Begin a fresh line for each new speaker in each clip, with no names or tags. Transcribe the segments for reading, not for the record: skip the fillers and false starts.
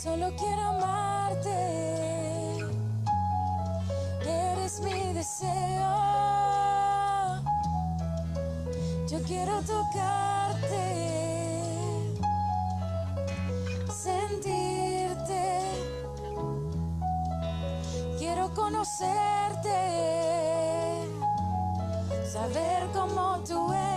Solo quiero amarte, eres mi deseo. Yo quiero tocarte, sentirte, quiero conocerte, saber cómo tú eres.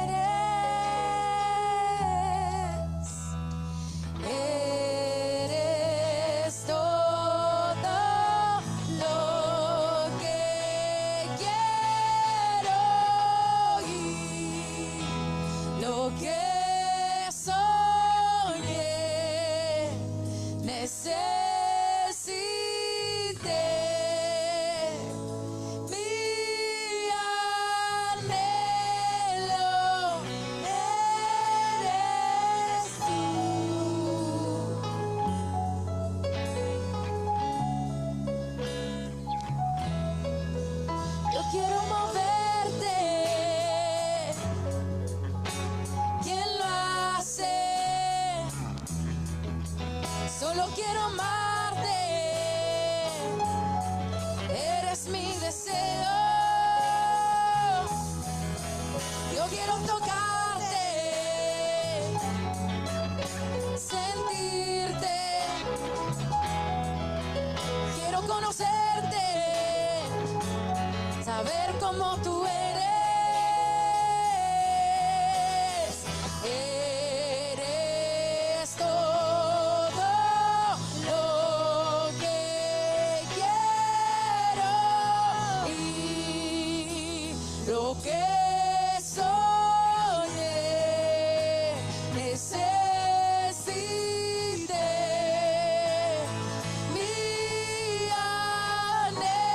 Quiero moverte, ¿quién lo hace? Solo quiero amarte, eres mi deseo. Yo quiero tocarte, sentirte, quiero conocerte, saber cómo tú eres. Eres todo lo que quiero y lo que soñé, necesité. Mi anhelo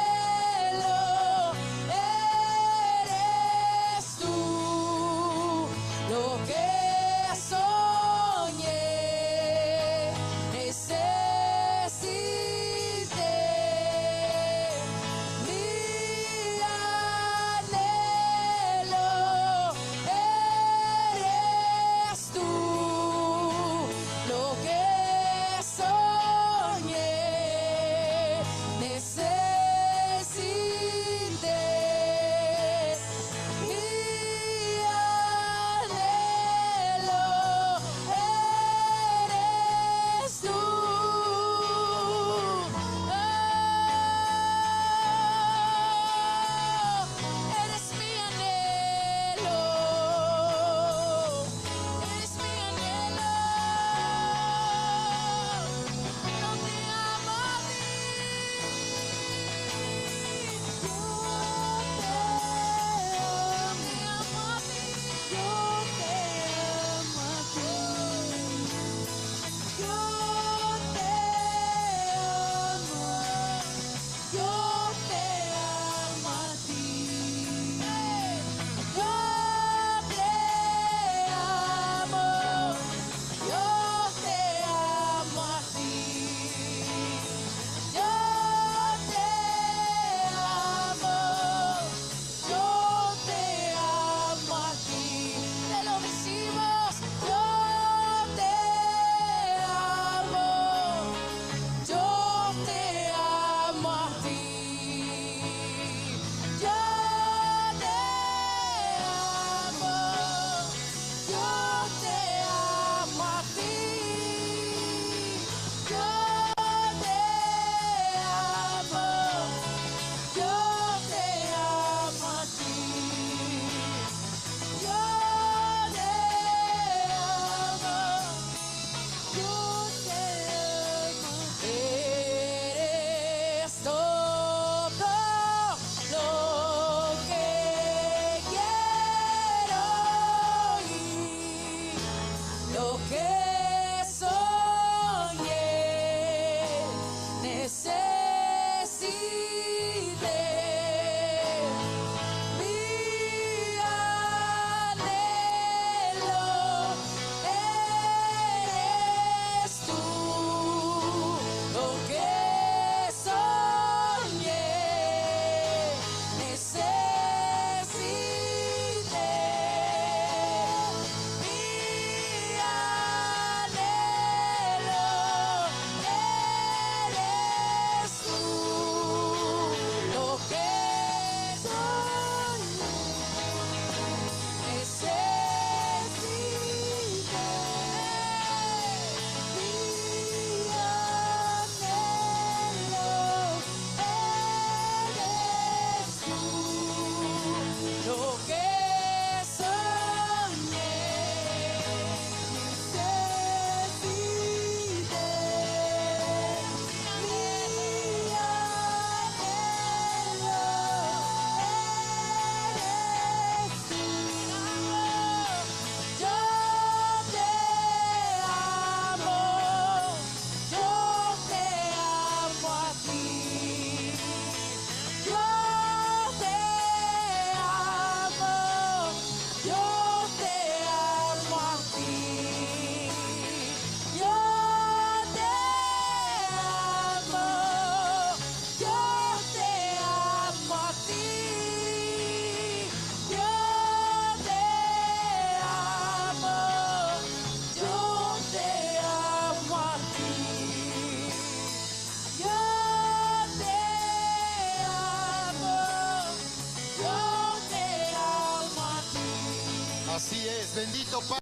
Bendito Padre.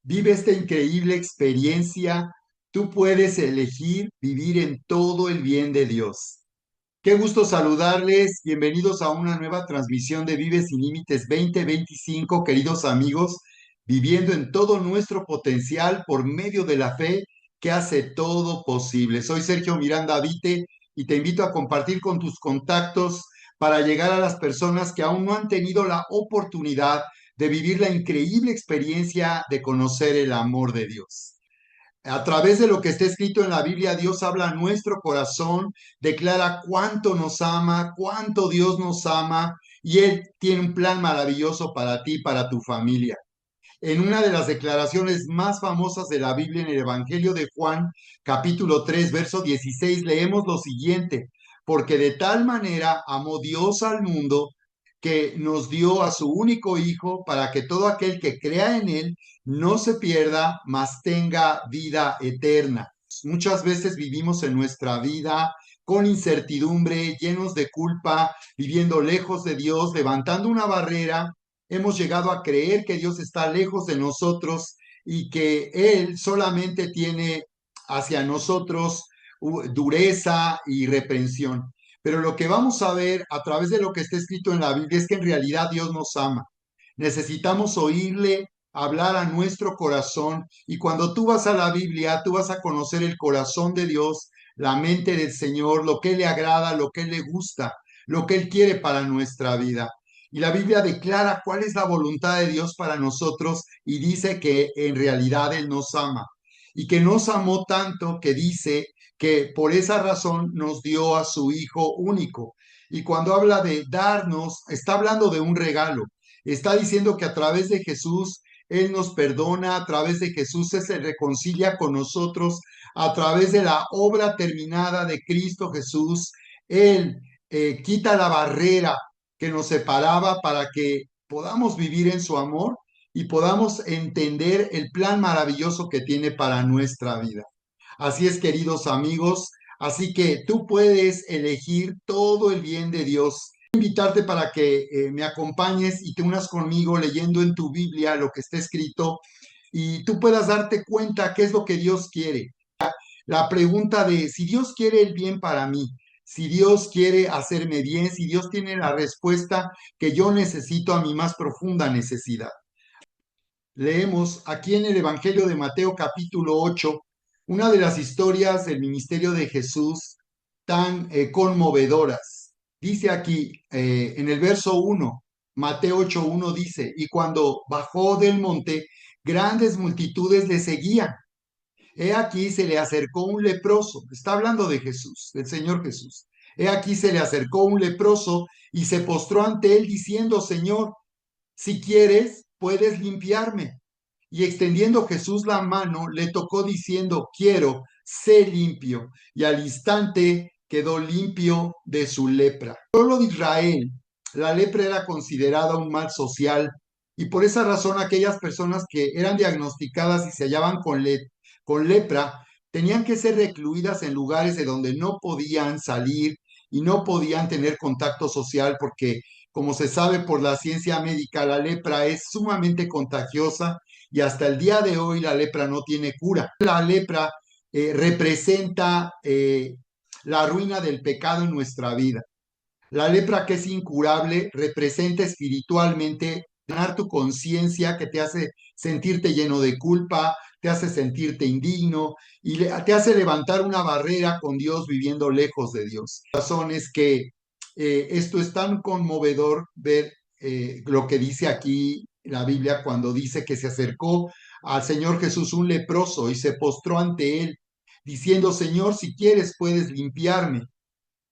Vive esta increíble experiencia. Tú puedes elegir vivir en todo el bien de Dios. Qué gusto saludarles. Bienvenidos a una nueva transmisión de Vive Sin Límites 2025, queridos amigos, viviendo en todo nuestro potencial por medio de la fe que hace todo posible. Soy Sergio Miranda Vite y te invito a compartir con tus contactos para llegar a las personas que aún no han tenido la oportunidad de vivir la increíble experiencia de conocer el amor de Dios. A través de lo que está escrito en la Biblia, Dios habla a nuestro corazón, declara cuánto nos ama, cuánto Dios nos ama, y Él tiene un plan maravilloso para ti, para tu familia. En una de las declaraciones más famosas de la Biblia, en el Evangelio de Juan, capítulo 3, verso 16, leemos lo siguiente: porque de tal manera amó Dios al mundo que nos dio a su único Hijo para que todo aquel que crea en Él no se pierda, mas tenga vida eterna. Muchas veces vivimos en nuestra vida con incertidumbre, llenos de culpa, viviendo lejos de Dios, levantando una barrera. Hemos llegado a creer que Dios está lejos de nosotros y que Él solamente tiene hacia nosotros dureza y reprensión. Pero lo que vamos a ver a través de lo que está escrito en la Biblia es que en realidad Dios nos ama. Necesitamos oírle hablar a nuestro corazón, y cuando tú vas a la Biblia, tú vas a conocer el corazón de Dios, la mente del Señor, lo que le agrada, lo que le gusta, lo que Él quiere para nuestra vida. Y la Biblia declara cuál es la voluntad de Dios para nosotros y dice que en realidad Él nos ama y que nos amó tanto que dice que por esa razón nos dio a su Hijo único. Y cuando habla de darnos, está hablando de un regalo. Está diciendo que a través de Jesús Él nos perdona, a través de Jesús Él se reconcilia con nosotros, a través de la obra terminada de Cristo Jesús, Él quita la barrera que nos separaba para que podamos vivir en su amor y podamos entender el plan maravilloso que tiene para nuestra vida. Así es, queridos amigos, así que tú puedes elegir todo el bien de Dios. Invitarte para que me acompañes y te unas conmigo leyendo en tu Biblia lo que está escrito y tú puedas darte cuenta qué es lo que Dios quiere. La pregunta de si Dios quiere el bien para mí, si Dios quiere hacerme bien, si Dios tiene la respuesta que yo necesito a mi más profunda necesidad. Leemos aquí en el Evangelio de Mateo capítulo 8 una de las historias del ministerio de Jesús tan conmovedoras. Dice aquí en el verso 1, Mateo 8:1 dice, y cuando bajó del monte, grandes multitudes le seguían. He aquí se le acercó un leproso. Está hablando de Jesús, del Señor Jesús. He aquí se le acercó un leproso y se postró ante él diciendo, Señor, si quieres, puedes limpiarme. Y extendiendo Jesús la mano, le tocó diciendo, quiero, sé limpio. Y al instante quedó limpio de su lepra. Solo de Israel, la lepra era considerada un mal social. Y por esa razón aquellas personas que eran diagnosticadas y se hallaban con lepra, tenían que ser recluidas en lugares de donde no podían salir y no podían tener contacto social porque, como se sabe por la ciencia médica, la lepra es sumamente contagiosa y hasta el día de hoy la lepra no tiene cura. La lepra representa la ruina del pecado en nuestra vida. La lepra, que es incurable, representa espiritualmente ganar tu conciencia, que te hace sentirte lleno de culpa, te hace sentirte indigno y te hace levantar una barrera con Dios viviendo lejos de Dios. La razón es que esto es tan conmovedor ver lo que dice aquí la Biblia cuando dice que se acercó al Señor Jesús un leproso y se postró ante él. diciendo, Señor, si quieres puedes limpiarme,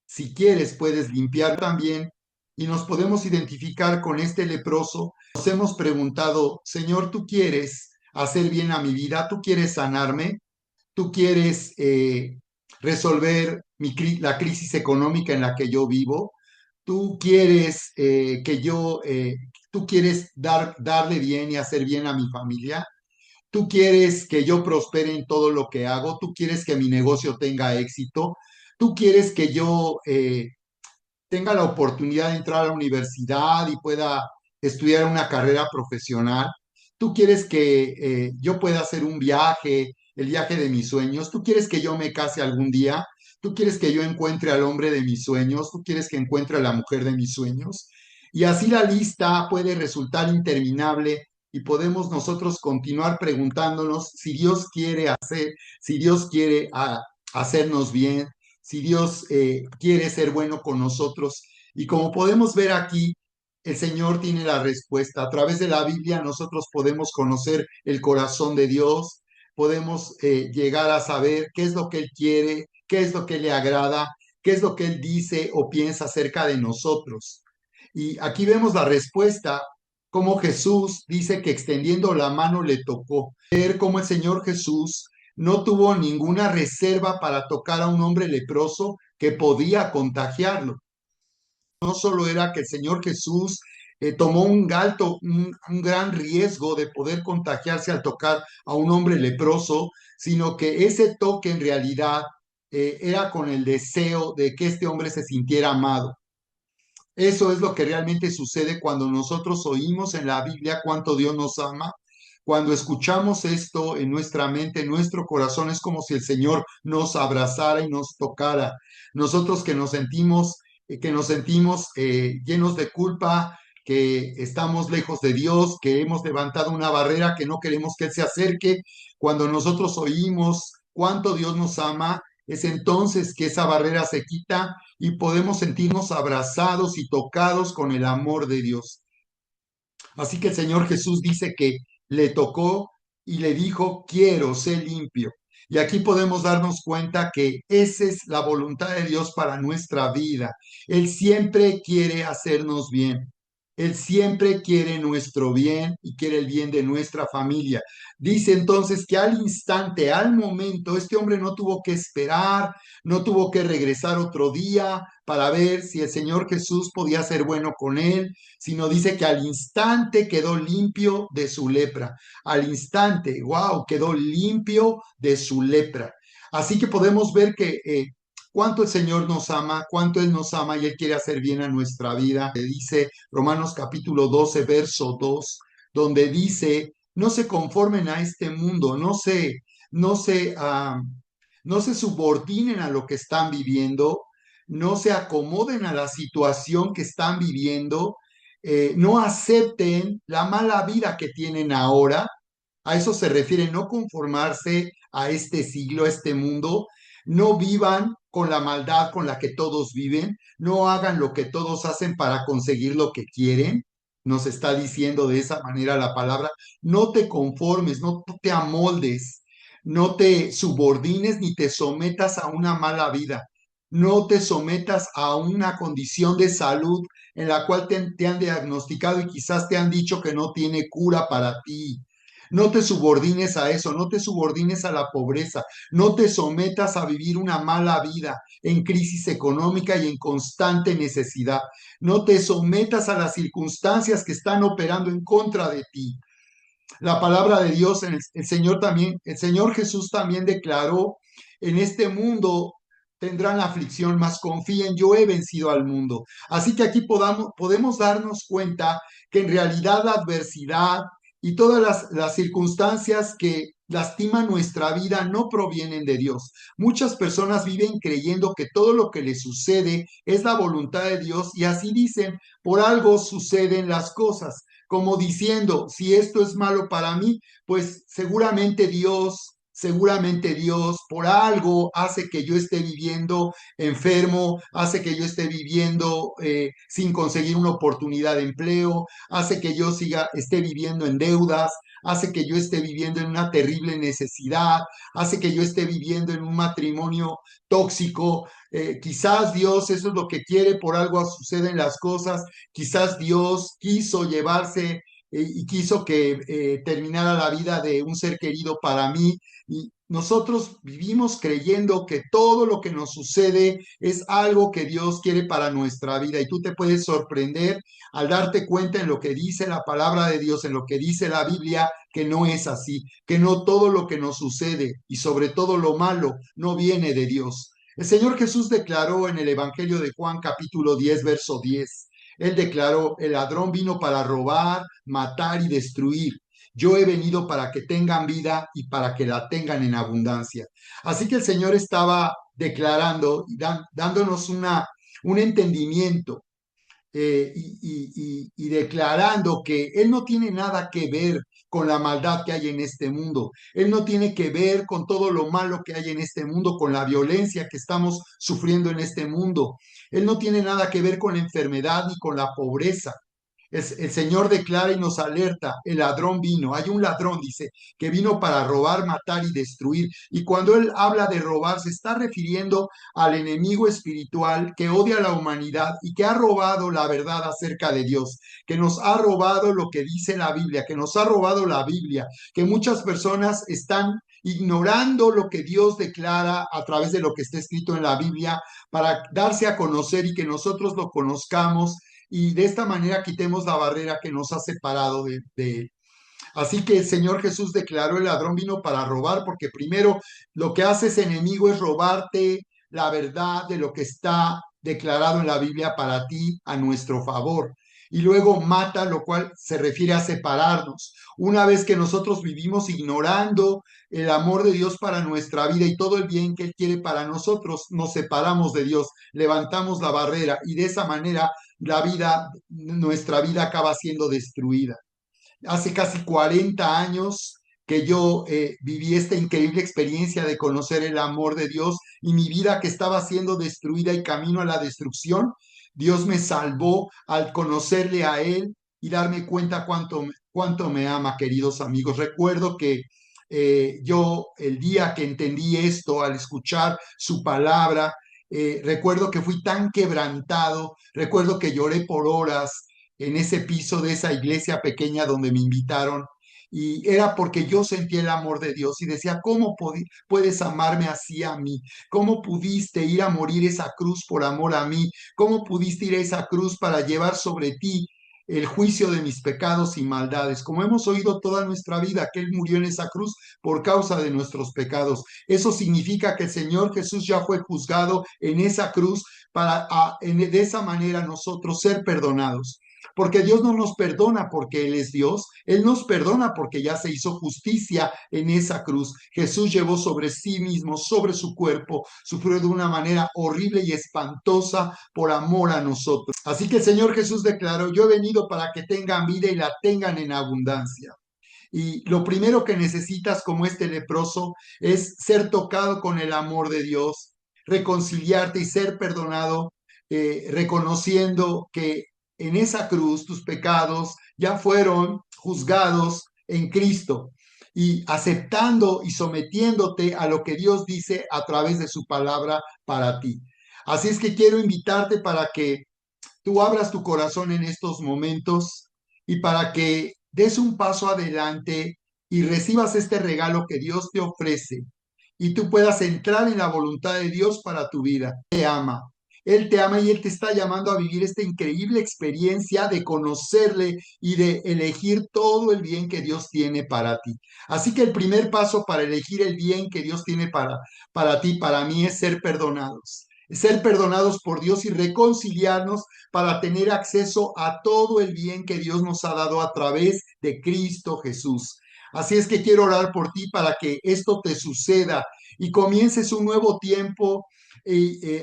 si quieres puedes limpiar también. Y nos podemos identificar con este leproso. Nos hemos preguntado, Señor, ¿tú quieres hacer bien a mi vida? ¿Tú quieres sanarme? ¿Tú quieres resolver la crisis económica en la que yo vivo? ¿Tú quieres tú quieres darle bien y hacer bien a mi familia? ¿Tú quieres que yo prospere en todo lo que hago? ¿Tú quieres que mi negocio tenga éxito? ¿Tú quieres que yo tenga la oportunidad de entrar a la universidad y pueda estudiar una carrera profesional? ¿Tú quieres que yo pueda hacer un viaje, el viaje de mis sueños? ¿Tú quieres que yo me case algún día? ¿Tú quieres que yo encuentre al hombre de mis sueños? ¿Tú quieres que encuentre a la mujer de mis sueños? Y así la lista puede resultar interminable y podemos nosotros continuar preguntándonos si Dios quiere hacer, si Dios quiere hacernos bien, si Dios quiere ser bueno con nosotros. Y como podemos ver aquí, el Señor tiene la respuesta. A través de la Biblia nosotros podemos conocer el corazón de Dios, podemos llegar a saber qué es lo que Él quiere, qué es lo que le agrada, qué es lo que Él dice o piensa acerca de nosotros. Y aquí vemos la respuesta, como Jesús dice que extendiendo la mano le tocó. Ver cómo el Señor Jesús no tuvo ninguna reserva para tocar a un hombre leproso que podía contagiarlo. No solo era que el Señor Jesús tomó un gran riesgo de poder contagiarse al tocar a un hombre leproso, sino que ese toque en realidad era con el deseo de que este hombre se sintiera amado. Eso es lo que realmente sucede cuando nosotros oímos en la Biblia cuánto Dios nos ama. Cuando escuchamos esto en nuestra mente, en nuestro corazón, es como si el Señor nos abrazara y nos tocara. Nosotros que nos sentimos llenos de culpa, que estamos lejos de Dios, que hemos levantado una barrera, que no queremos que Él se acerque. Cuando nosotros oímos cuánto Dios nos ama, es entonces que esa barrera se quita y podemos sentirnos abrazados y tocados con el amor de Dios. Así que el Señor Jesús dice que le tocó y le dijo, quiero ser limpio. Y aquí podemos darnos cuenta que esa es la voluntad de Dios para nuestra vida. Él siempre quiere hacernos bien. Él siempre quiere nuestro bien y quiere el bien de nuestra familia. Dice entonces que al instante, al momento, este hombre no tuvo que esperar, no tuvo que regresar otro día para ver si el Señor Jesús podía ser bueno con él, sino dice que al instante quedó limpio de su lepra. Al instante, wow, quedó limpio de su lepra. Así que podemos ver que cuánto el Señor nos ama, cuánto Él nos ama y Él quiere hacer bien a nuestra vida. Le dice Romanos capítulo 12, verso 2, donde dice, no se conformen a este mundo, no se, no se subordinen a lo que están viviendo, no se acomoden a la situación que están viviendo, no acepten la mala vida que tienen ahora. A eso se refiere no conformarse a este siglo, a este mundo. No vivan con la maldad con la que todos viven. No hagan lo que todos hacen para conseguir lo que quieren. Nos está diciendo de esa manera la palabra. No te conformes, no te amoldes, no te subordines ni te sometas a una mala vida. No te sometas a una condición de salud en la cual te han diagnosticado y quizás te han dicho que no tiene cura para ti. No te subordines a eso, no te subordines a la pobreza, no te sometas a vivir una mala vida en crisis económica y en constante necesidad. No te sometas a las circunstancias que están operando en contra de ti. La palabra de Dios, el Señor también, el Señor Jesús también declaró, en este mundo tendrán aflicción, mas confíen, yo he vencido al mundo. Así que aquí podemos darnos cuenta que en realidad la adversidad y todas las circunstancias que lastiman nuestra vida no provienen de Dios. Muchas personas viven creyendo que todo lo que les sucede es la voluntad de Dios y así dicen, por algo suceden las cosas como diciendo, si esto es malo para mí, pues seguramente Dios seguramente Dios por algo hace que yo esté viviendo enfermo, hace que yo esté viviendo sin conseguir una oportunidad de empleo, hace que yo esté viviendo en deudas, hace que yo esté viviendo en una terrible necesidad, hace que yo esté viviendo en un matrimonio tóxico. Quizás Dios eso es lo que quiere, por algo suceden las cosas, quizás Dios quiso llevarse y quiso que terminara la vida de un ser querido para mí. Y nosotros vivimos creyendo que todo lo que nos sucede es algo que Dios quiere para nuestra vida. Y tú te puedes sorprender al darte cuenta en lo que dice la palabra de Dios, en lo que dice la Biblia, que no es así, que no todo lo que nos sucede y sobre todo lo malo no viene de Dios. El Señor Jesús declaró en el Evangelio de Juan capítulo 10 verso 10. Él declaró, el ladrón vino para robar, matar y destruir. Yo he venido para que tengan vida y para que la tengan en abundancia. Así que el Señor estaba declarando y dándonos un entendimiento y declarando que Él no tiene nada que ver con la maldad que hay en este mundo. Él no tiene que ver con todo lo malo que hay en este mundo, con la violencia que estamos sufriendo en este mundo. Él no tiene nada que ver con la enfermedad ni con la pobreza. El Señor declara y nos alerta, el ladrón vino, hay un ladrón, dice, que vino para robar, matar y destruir. Y cuando Él habla de robar, se está refiriendo al enemigo espiritual que odia a la humanidad y que ha robado la verdad acerca de Dios, que nos ha robado lo que dice la Biblia, que nos ha robado la Biblia, que muchas personas están ignorando lo que Dios declara a través de lo que está escrito en la Biblia para darse a conocer y que nosotros lo conozcamos y de esta manera quitemos la barrera que nos ha separado de Él. Así que el Señor Jesús declaró, el ladrón vino para robar, porque primero lo que hace ese enemigo es robarte la verdad de lo que está declarado en la Biblia para ti a nuestro favor. Y luego mata, lo cual se refiere a separarnos. Una vez que nosotros vivimos ignorando el amor de Dios para nuestra vida y todo el bien que Él quiere para nosotros, nos separamos de Dios, levantamos la barrera y de esa manera nuestra vida acaba siendo destruida. Hace casi 40 años que yo viví esta increíble experiencia de conocer el amor de Dios y mi vida que estaba siendo destruida y camino a la destrucción. Dios me salvó al conocerle a Él y darme cuenta cuánto me ama, queridos amigos. Recuerdo que yo el día que entendí esto, al escuchar su palabra, recuerdo que fui tan quebrantado, recuerdo que lloré por horas en ese piso de esa iglesia pequeña donde me invitaron. Y era porque yo sentí el amor de Dios y decía, ¿cómo puedes amarme así a mí? ¿Cómo pudiste ir a morir esa cruz por amor a mí? ¿Cómo pudiste ir a esa cruz para llevar sobre ti el juicio de mis pecados y maldades? Como hemos oído toda nuestra vida, que Él murió en esa cruz por causa de nuestros pecados. Eso significa que el Señor Jesús ya fue juzgado en esa cruz para de esa manera nosotros ser perdonados. Porque Dios no nos perdona porque Él es Dios, Él nos perdona porque ya se hizo justicia en esa cruz. Jesús llevó sobre sí mismo, sobre su cuerpo, sufrió de una manera horrible y espantosa por amor a nosotros. Así que el Señor Jesús declaró, yo he venido para que tengan vida y la tengan en abundancia. Y lo primero que necesitas como este leproso es ser tocado con el amor de Dios, reconciliarte y ser perdonado, reconociendo que en esa cruz tus pecados ya fueron juzgados en Cristo y aceptando y sometiéndote a lo que Dios dice a través de su palabra para ti. Así es que quiero invitarte para que tú abras tu corazón en estos momentos y para que des un paso adelante y recibas este regalo que Dios te ofrece y tú puedas entrar en la voluntad de Dios para tu vida. Te ama. Él te ama y Él te está llamando a vivir esta increíble experiencia de conocerle y de elegir todo el bien que Dios tiene para ti. Así que el primer paso para elegir el bien que Dios tiene para ti, para mí, es ser perdonados por Dios y reconciliarnos para tener acceso a todo el bien que Dios nos ha dado a través de Cristo Jesús. Así es que quiero orar por ti para que esto te suceda y comiences un nuevo tiempo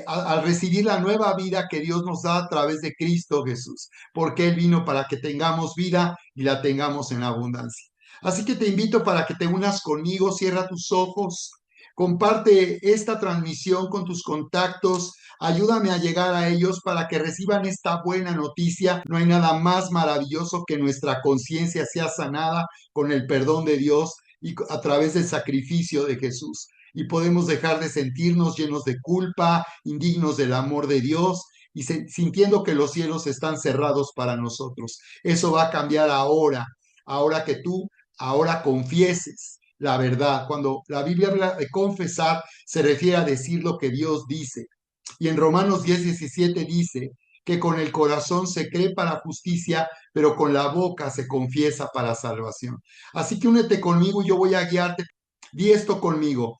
al recibir la nueva vida que Dios nos da a través de Cristo Jesús, porque Él vino para que tengamos vida y la tengamos en abundancia. Así que te invito para que te unas conmigo, cierra tus ojos, comparte esta transmisión con tus contactos, ayúdame a llegar a ellos para que reciban esta buena noticia. No hay nada más maravilloso que nuestra conciencia sea sanada con el perdón de Dios y a través del sacrificio de Jesús. Y podemos dejar de sentirnos llenos de culpa, indignos del amor de Dios y sintiendo que los cielos están cerrados para nosotros. Eso va a cambiar ahora que tú ahora confieses la verdad. Cuando la Biblia habla de confesar, se refiere a decir lo que Dios dice. Y en Romanos 10:17 dice que con el corazón se cree para justicia, pero con la boca se confiesa para salvación. Así que únete conmigo y yo voy a guiarte. Di esto conmigo.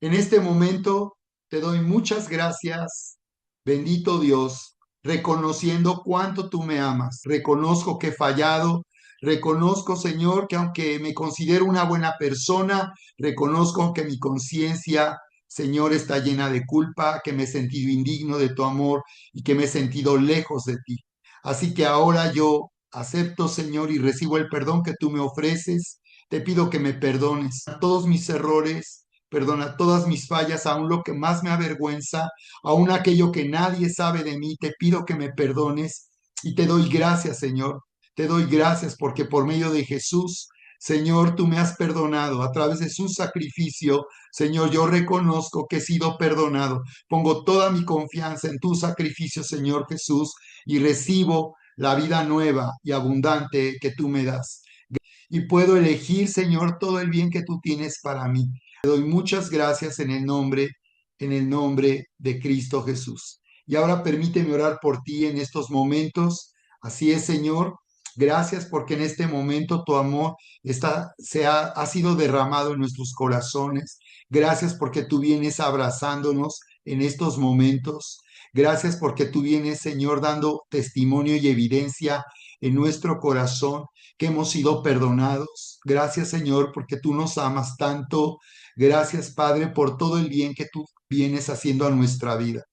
En este momento te doy muchas gracias, bendito Dios, reconociendo cuánto tú me amas. Reconozco que he fallado. Reconozco, Señor, que aunque me considero una buena persona, reconozco que mi conciencia, Señor, está llena de culpa, que me he sentido indigno de tu amor y que me he sentido lejos de ti. Así que ahora yo acepto, Señor, y recibo el perdón que tú me ofreces. Te pido que me perdones todos mis errores, perdona todas mis fallas, aún lo que más me avergüenza, aún aquello que nadie sabe de mí. Te pido que me perdones y te doy gracias, Señor. Te doy gracias porque por medio de Jesús, Señor, tú me has perdonado a través de su sacrificio. Señor, yo reconozco que he sido perdonado. Pongo toda mi confianza en tu sacrificio, Señor Jesús, y recibo la vida nueva y abundante que tú me das. Y puedo elegir, Señor, todo el bien que tú tienes para mí. Te doy muchas gracias en el nombre de Cristo Jesús. Y ahora permíteme orar por ti en estos momentos. Así es, Señor. Gracias porque en este momento tu amor ha sido derramado en nuestros corazones. Gracias porque tú vienes abrazándonos en estos momentos. Gracias porque tú vienes, Señor, dando testimonio y evidencia en nuestro corazón que hemos sido perdonados. Gracias, Señor, porque tú nos amas tanto. Gracias, Padre, por todo el bien que tú vienes haciendo a nuestra vida.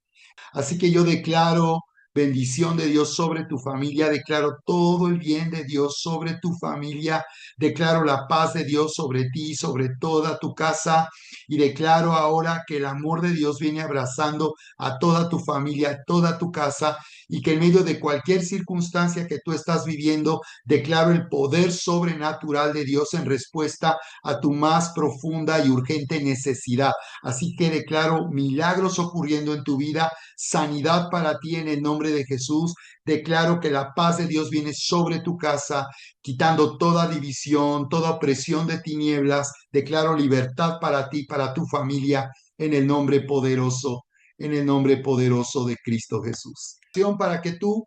Así que yo declaro bendición de Dios sobre tu familia, declaro todo el bien de Dios sobre tu familia, declaro la paz de Dios sobre ti, sobre toda tu casa y declaro ahora que el amor de Dios viene abrazando a toda tu familia, a toda tu casa y que en medio de cualquier circunstancia que tú estás viviendo, declaro el poder sobrenatural de Dios en respuesta a tu más profunda y urgente necesidad. Así que declaro milagros ocurriendo en tu vida, sanidad para ti en el nombre de Jesús. Declaro que la paz de Dios viene sobre tu casa, quitando toda división, toda opresión de tinieblas. Declaro libertad para ti, para tu familia, en el nombre poderoso de Cristo Jesús. Para que tú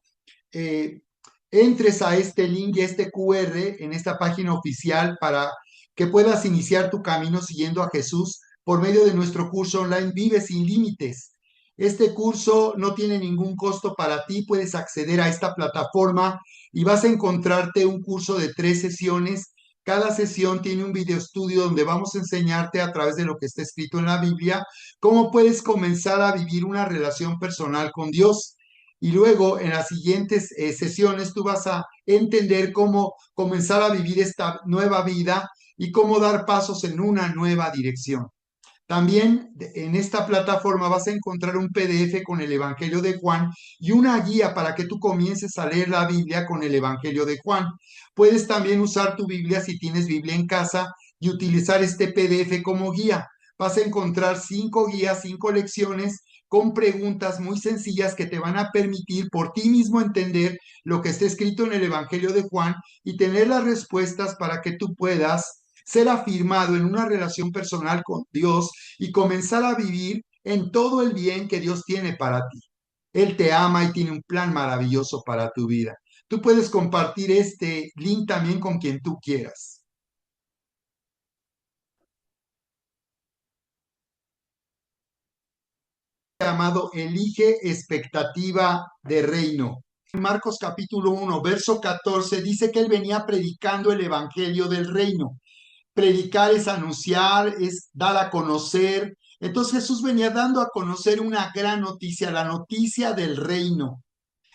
eh, entres a este link y a este QR en esta página oficial para que puedas iniciar tu camino siguiendo a Jesús por medio de nuestro curso online Vive sin Límites. Este curso no tiene ningún costo para ti, puedes acceder a esta plataforma y vas a encontrarte un curso de 3 sesiones. Cada sesión tiene un video estudio donde vamos a enseñarte a través de lo que está escrito en la Biblia cómo puedes comenzar a vivir una relación personal con Dios. Y luego en las siguientes sesiones tú vas a entender cómo comenzar a vivir esta nueva vida y cómo dar pasos en una nueva dirección. También en esta plataforma vas a encontrar un PDF con el Evangelio de Juan y una guía para que tú comiences a leer la Biblia con el Evangelio de Juan. Puedes también usar tu Biblia si tienes Biblia en casa y utilizar este PDF como guía. Vas a encontrar 5 guías, 5 lecciones con preguntas muy sencillas que te van a permitir por ti mismo entender lo que está escrito en el Evangelio de Juan y tener las respuestas para que tú puedas ser afirmado en una relación personal con Dios y comenzar a vivir en todo el bien que Dios tiene para ti. Él te ama y tiene un plan maravilloso para tu vida. Tú puedes compartir este link también con quien tú quieras. Llamado Elige expectativa de reino. En Marcos capítulo 1, verso 14, dice que él venía predicando el evangelio del reino. Predicar es anunciar, es dar a conocer. Entonces Jesús venía dando a conocer una gran noticia, la noticia del reino.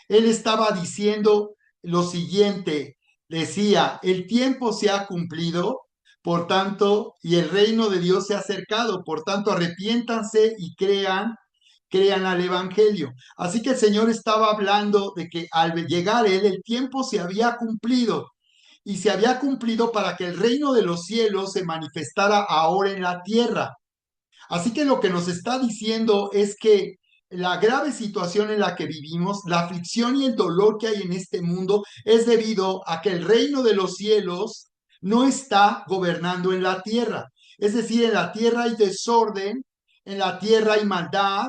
Él estaba diciendo lo siguiente, decía, el tiempo se ha cumplido Por tanto, y el reino de Dios se ha acercado. Por tanto, arrepiéntanse y crean al Evangelio. Así que el Señor estaba hablando de que al llegar Él, el tiempo se había cumplido y se había cumplido para que el reino de los cielos se manifestara ahora en la tierra. Así que lo que nos está diciendo es que la grave situación en la que vivimos, la aflicción y el dolor que hay en este mundo es debido a que el reino de los cielos no está gobernando en la tierra. Es decir, en la tierra hay desorden, en la tierra hay maldad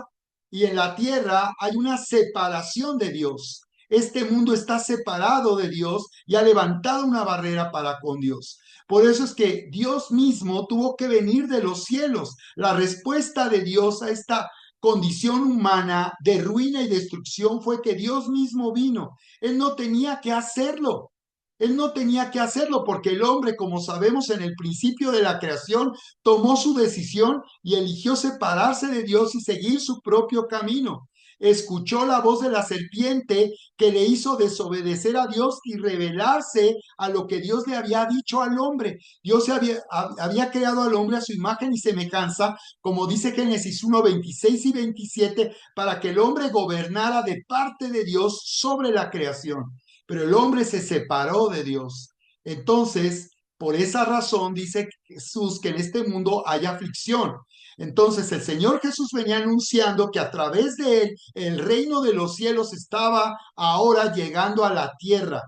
y en la tierra hay una separación de Dios. Este mundo está separado de Dios y ha levantado una barrera para con Dios. Por eso es que Dios mismo tuvo que venir de los cielos. La respuesta de Dios a esta condición humana de ruina y destrucción fue que Dios mismo vino. Él no tenía que hacerlo. Él no tenía que hacerlo porque el hombre, como sabemos en el principio de la creación, tomó su decisión y eligió separarse de Dios y seguir su propio camino. Escuchó la voz de la serpiente que le hizo desobedecer a Dios y rebelarse a lo que Dios le había dicho al hombre. Dios había creado al hombre a su imagen y semejanza, como dice Génesis 1, 26 y 27, para que el hombre gobernara de parte de Dios sobre la creación. Pero el hombre se separó de Dios. Entonces, por esa razón dice Jesús que en este mundo hay aflicción. Entonces el Señor Jesús venía anunciando que a través de él el reino de los cielos estaba ahora llegando a la tierra.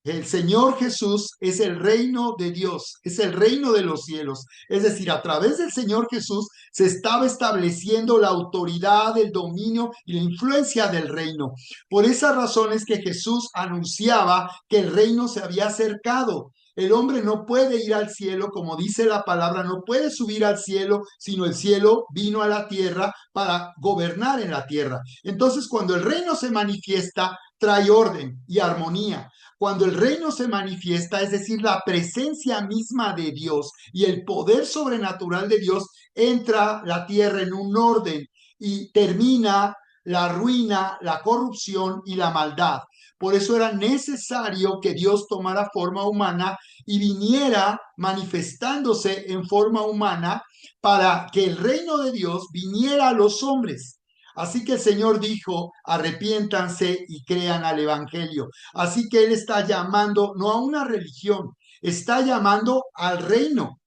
El Señor Jesús es el reino de Dios, es el reino de los cielos. Es decir, a través del Señor Jesús se estaba estableciendo la autoridad, el dominio y la influencia del reino. Por esa razón es que Jesús anunciaba que el reino se había acercado. El hombre no puede ir al cielo, como dice la palabra, no puede subir al cielo, sino el cielo vino a la tierra para gobernar en la tierra. Entonces, cuando el reino se manifiesta, trae orden y armonía. Cuando el reino se manifiesta, es decir, la presencia misma de Dios y el poder sobrenatural de Dios, entra la tierra en un orden y termina la ruina, la corrupción y la maldad. Por eso era necesario que Dios tomara forma humana y viniera manifestándose en forma humana para que el reino de Dios viniera a los hombres. Así que el Señor dijo, arrepiéntanse y crean al Evangelio. Así que Él está llamando no a una religión, está llamando al reino.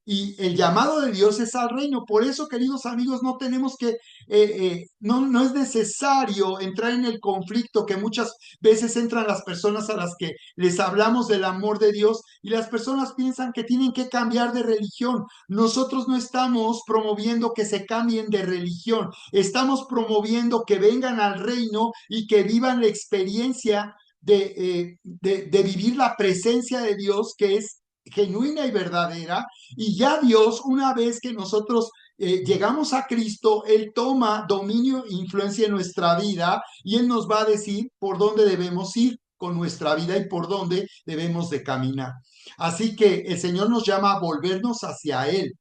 Y el llamado de Dios es al reino. Por eso, queridos amigos, no tenemos que, no es necesario entrar en el conflicto que muchas veces entran las personas a las que les hablamos del amor de Dios y las personas piensan que tienen que cambiar de religión. Nosotros no estamos promoviendo que se cambien de religión, estamos promoviendo que vengan al reino y que vivan la experiencia de vivir la presencia de Dios que es genuina y verdadera, y ya Dios, una vez que nosotros llegamos a Cristo, Él toma dominio e influencia en nuestra vida y Él nos va a decir por dónde debemos ir con nuestra vida y por dónde debemos de caminar. Así que el Señor nos llama a volvernos hacia Él,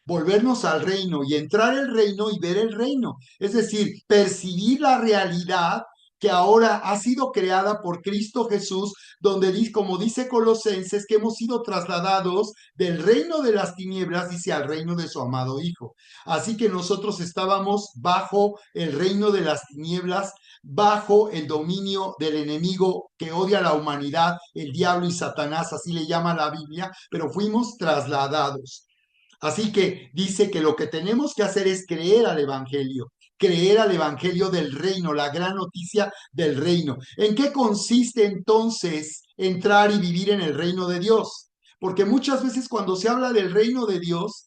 volvernos al reino y entrar al reino y ver el reino. Es decir, percibir la realidad que ahora ha sido creada por Cristo Jesús, donde dice, como dice Colosenses, que hemos sido trasladados del reino de las tinieblas, dice, al reino de su amado Hijo. Así que nosotros estábamos bajo el reino de las tinieblas, bajo el dominio del enemigo que odia a la humanidad, el diablo y Satanás, así le llama la Biblia, pero fuimos trasladados. Así que dice que lo que tenemos que hacer es creer al evangelio del reino, la gran noticia del reino. ¿En qué consiste entonces entrar y vivir en el reino de Dios? Porque muchas veces cuando se habla del reino de Dios,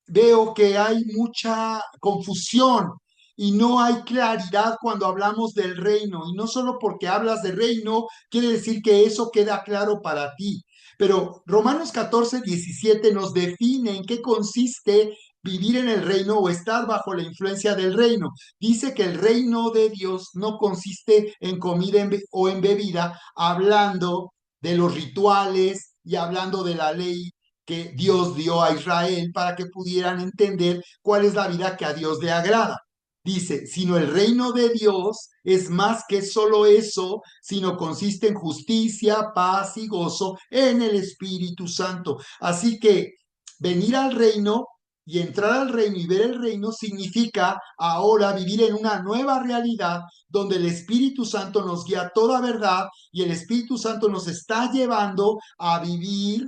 veo que hay mucha confusión y no hay claridad cuando hablamos del reino. Y no solo porque hablas de reino, quiere decir que eso queda claro para ti. Pero Romanos 14, 17 nos define en qué consiste vivir en el reino o estar bajo la influencia del reino. Dice que el reino de Dios no consiste en comida o en bebida, hablando de los rituales y hablando de la ley que Dios dio a Israel para que pudieran entender cuál es la vida que a Dios le agrada. Dice, sino el reino de Dios es más que solo eso, sino consiste en justicia, paz y gozo en el Espíritu Santo. Así que venir al reino y entrar al reino y ver el reino significa ahora vivir en una nueva realidad donde el Espíritu Santo nos guía a toda verdad y el Espíritu Santo nos está llevando a vivir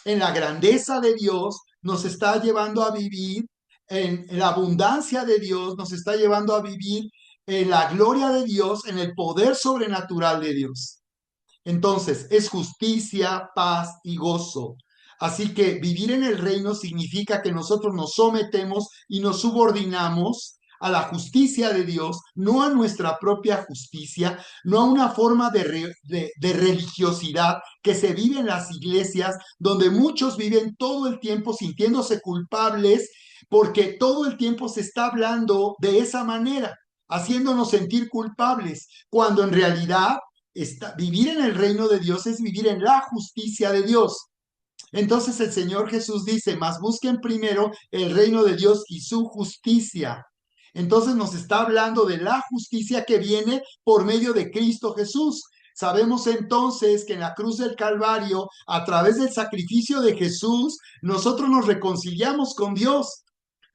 en la grandeza de Dios, nos está llevando a vivir en la abundancia de Dios, nos está llevando a vivir en la gloria de Dios, en el poder sobrenatural de Dios. Entonces, es justicia, paz y gozo. Así que vivir en el reino significa que nosotros nos sometemos y nos subordinamos a la justicia de Dios, no a nuestra propia justicia, no a una forma de religiosidad que se vive en las iglesias, donde muchos viven todo el tiempo sintiéndose culpables porque todo el tiempo se está hablando de esa manera, haciéndonos sentir culpables, cuando en realidad vivir en el reino de Dios es vivir en la justicia de Dios. Entonces el Señor Jesús dice, mas busquen primero el reino de Dios y su justicia. Entonces nos está hablando de la justicia que viene por medio de Cristo Jesús. Sabemos entonces que en la cruz del Calvario, a través del sacrificio de Jesús, nosotros nos reconciliamos con Dios.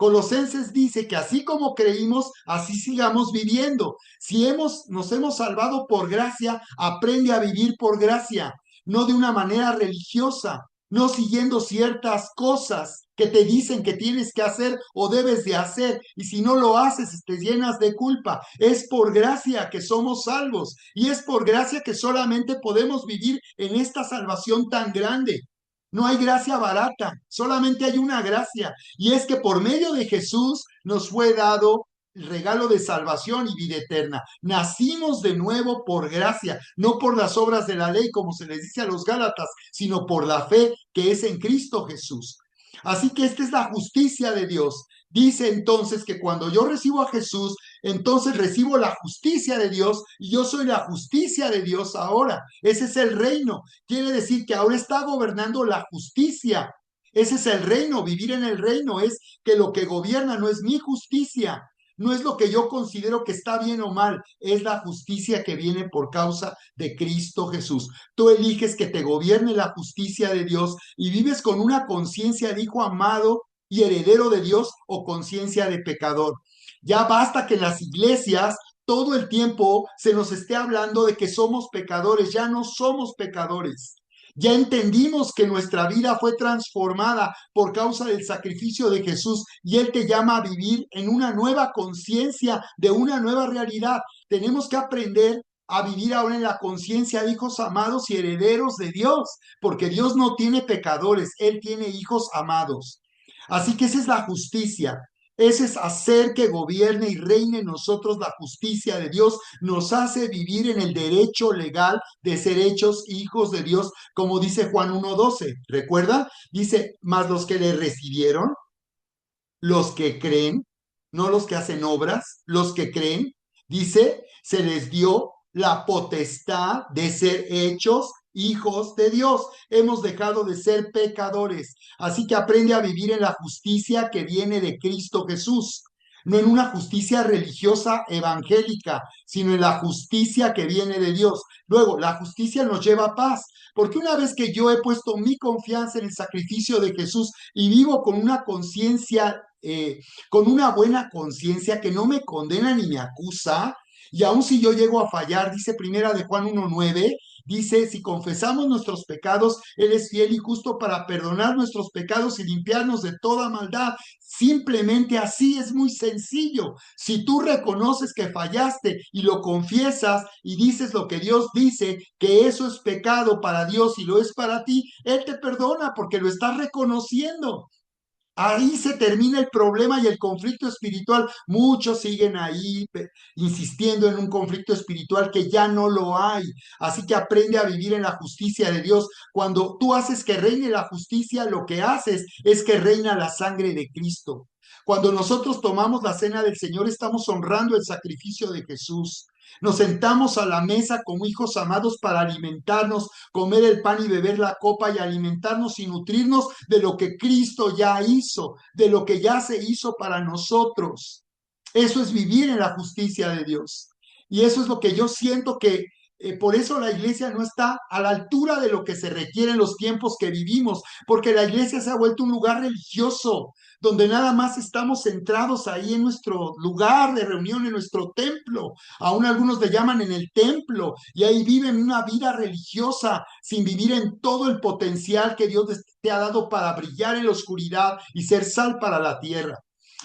Colosenses dice que así como creímos, así sigamos viviendo. Si nos hemos salvado por gracia, aprende a vivir por gracia, no de una manera religiosa, no siguiendo ciertas cosas que te dicen que tienes que hacer o debes de hacer, y si no lo haces te llenas de culpa. Es por gracia que somos salvos y es por gracia que solamente podemos vivir en esta salvación tan grande. No hay gracia barata, solamente hay una gracia, y es que por medio de Jesús nos fue dado el regalo de salvación y vida eterna. Nacimos de nuevo por gracia, no por las obras de la ley, como se les dice a los Gálatas, sino por la fe que es en Cristo Jesús. Así que esta es la justicia de Dios. Dice entonces que cuando yo recibo a Jesús, entonces recibo la justicia de Dios y yo soy la justicia de Dios ahora. Ese es el reino. Quiere decir que ahora está gobernando la justicia. Ese es el reino. Vivir en el reino es que lo que gobierna no es mi justicia, no es lo que yo considero que está bien o mal, es la justicia que viene por causa de Cristo Jesús. Tú eliges que te gobierne la justicia de Dios y vives con una conciencia de hijo amado y heredero de Dios o conciencia de pecador. Ya basta que en las iglesias todo el tiempo se nos esté hablando de que somos pecadores. Ya no somos pecadores. Ya entendimos que nuestra vida fue transformada por causa del sacrificio de Jesús y Él te llama a vivir en una nueva conciencia de una nueva realidad. Tenemos que aprender a vivir ahora en la conciencia de hijos amados y herederos de Dios, porque Dios no tiene pecadores, Él tiene hijos amados. Así que esa es la justicia. Ese es hacer que gobierne y reine en nosotros la justicia de Dios. Nos hace vivir en el derecho legal de ser hechos hijos de Dios, como dice Juan 1:12. ¿Recuerda? Dice, mas los que le recibieron, los que creen, no los que hacen obras, los que creen, dice, se les dio la potestad de ser hechos hijos de Dios. Hemos dejado de ser pecadores. Así que aprende a vivir en la justicia que viene de Cristo Jesús. No en una justicia religiosa evangélica, sino en la justicia que viene de Dios. Luego, la justicia nos lleva a paz, porque una vez que yo he puesto mi confianza en el sacrificio de Jesús y vivo con una conciencia, con una buena conciencia que no me condena ni me acusa, y aun si yo llego a fallar, dice Primera de Juan 1:9, dice, si confesamos nuestros pecados, Él es fiel y justo para perdonar nuestros pecados y limpiarnos de toda maldad. Simplemente así, es muy sencillo. Si tú reconoces que fallaste y lo confiesas y dices lo que Dios dice, que eso es pecado para Dios y lo es para ti, Él te perdona porque lo estás reconociendo. Ahí se termina el problema y el conflicto espiritual. Muchos siguen ahí insistiendo en un conflicto espiritual que ya no lo hay. Así que aprende a vivir en la justicia de Dios. Cuando tú haces que reine la justicia, lo que haces es que reina la sangre de Cristo. Cuando nosotros tomamos la cena del Señor, estamos honrando el sacrificio de Jesús. Nos sentamos a la mesa como hijos amados para alimentarnos, comer el pan y beber la copa y alimentarnos y nutrirnos de lo que Cristo ya hizo, de lo que ya se hizo para nosotros. Eso es vivir en la justicia de Dios. Y eso es lo que yo siento que por eso la iglesia no está a la altura de lo que se requiere en los tiempos que vivimos, porque la iglesia se ha vuelto un lugar religioso, donde nada más estamos centrados ahí en nuestro lugar de reunión, en nuestro templo. Aún algunos le llaman en el templo, y ahí viven una vida religiosa sin vivir en todo el potencial que Dios te ha dado para brillar en la oscuridad y ser sal para la tierra.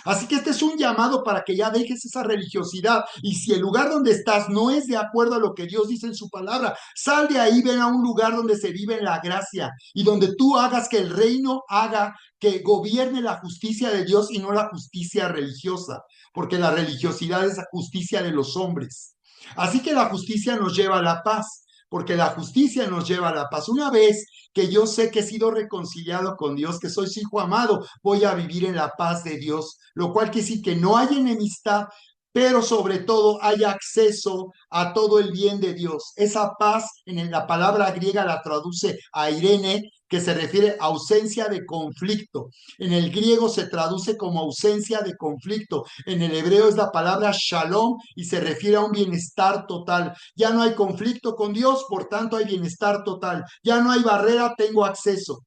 Así que este es un llamado para que ya dejes esa religiosidad. Y si el lugar donde estás no es de acuerdo a lo que Dios dice en su palabra, sal de ahí, ven a un lugar donde se vive en la gracia y donde tú hagas que el reino haga que gobierne la justicia de Dios y no la justicia religiosa, porque la religiosidad es la justicia de los hombres. Así que la justicia nos lleva a la paz, porque la justicia nos lleva a la paz. Una vez que yo sé que he sido reconciliado con Dios, que soy su hijo amado, voy a vivir en la paz de Dios, lo cual quiere decir que no hay enemistad, pero sobre todo hay acceso a todo el bien de Dios. Esa paz en la palabra griega la traduce a Irene, que se refiere a ausencia de conflicto. En el griego se traduce como ausencia de conflicto. En el hebreo es la palabra shalom y se refiere a un bienestar total. Ya no hay conflicto con Dios, por tanto hay bienestar total. Ya no hay barrera, tengo acceso.